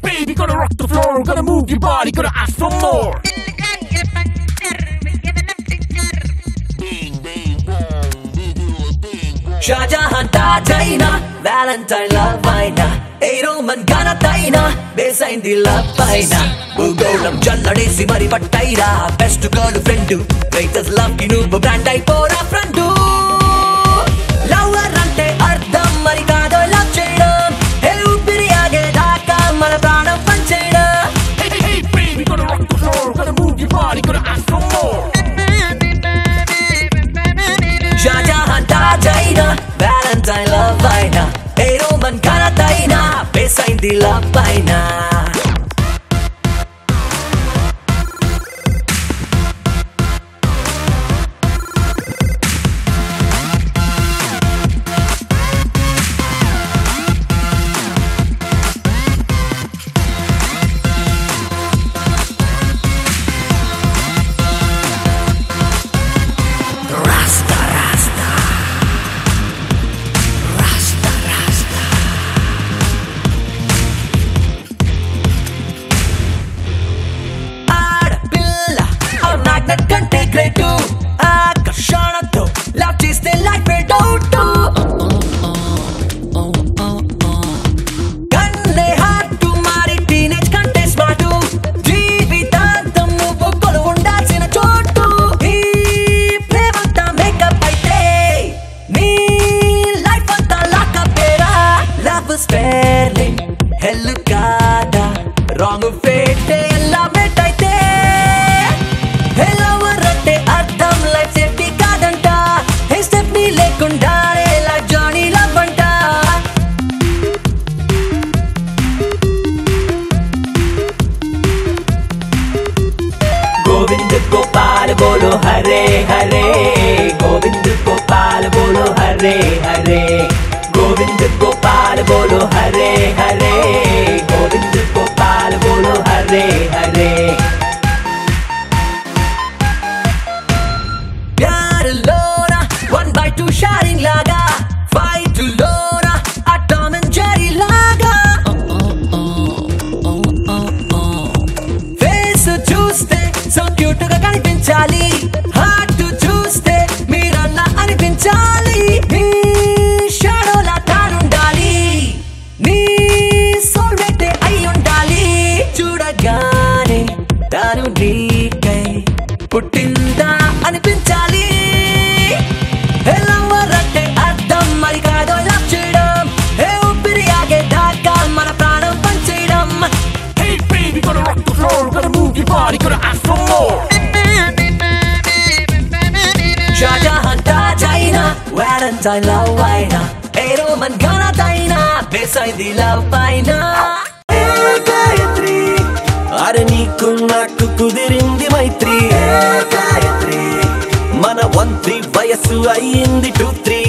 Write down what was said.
baby, gonna rock the floor, gonna move your body, gonna ask for more. Shahjahan Tajaina, Valentine love aina, Roman Ganataina, Besaindi love aina, Bugolam Jalladesi mari pattaira, best girlfriend, greatest love ki nuvu brand aipora friend. Lover ante ardham mari kaado love cheyadam, hey upiri aage daaka mana pranam pancheyadam. Hey baby, gonna rock the floor, gonna move your body, gonna ask for more. Shahjahan Tajaina, Valentine love aina, Roman Ganataina, Besaindi love aina. Greatu, ఆకర్షణతో love చేస్తే life a doubt. కన్నే heart మారి teenage కంటే smart, జీవితాంతం నువ్వు కొలు ఉండాల్సిన చోటు. ఈ ప్రేమంతా మేకప్ అయితే నీ లైఫ్ అంతా లాకప్ ఏరా. లవ్ స్పెల్లింగ్ హెల్ కాదా, రాంగ్ ఫేట్ ఎలా మెట్ అయితే. गोविंद गोपाल बोलो हरे हरे, गोविंद गोपाल बोलो हरे हरे, गोविंद गोपाल बोलो हरे हरे, गोविंद गोपाल बोलो हरे हरे. प्यार लोना 1/2 sharing laga, fight लोना a Tom and Jerry laga. face చూస్తే so cute గా కనిపించాలి, హార్ట్ చూస్తే మీరన్నా అనిపించాలి. నీ షాడోలా తానుండాలి, నీ సోల్మేట్ అయి ఉండాలి. చూడగానే తాను నీకై పుట్టిందా అనిపించాలి. లవర్ అంటే అర్థం మరి కాదో లవ్ చేయడం, ఏ ఊపిరి ఆగే దాకా మన ప్రాణం పంచేయడం. Hey baby, gonna rock the floor, gonna move your body, gonna ask for more. Shahjahan Tajaina, Valentine love aina, Roman Ganataina, Besaindi love aina. Gayatri, are neeku naku kudirindi maitri. Gayatri, mana 1-3 vayasu ayindi 2-3.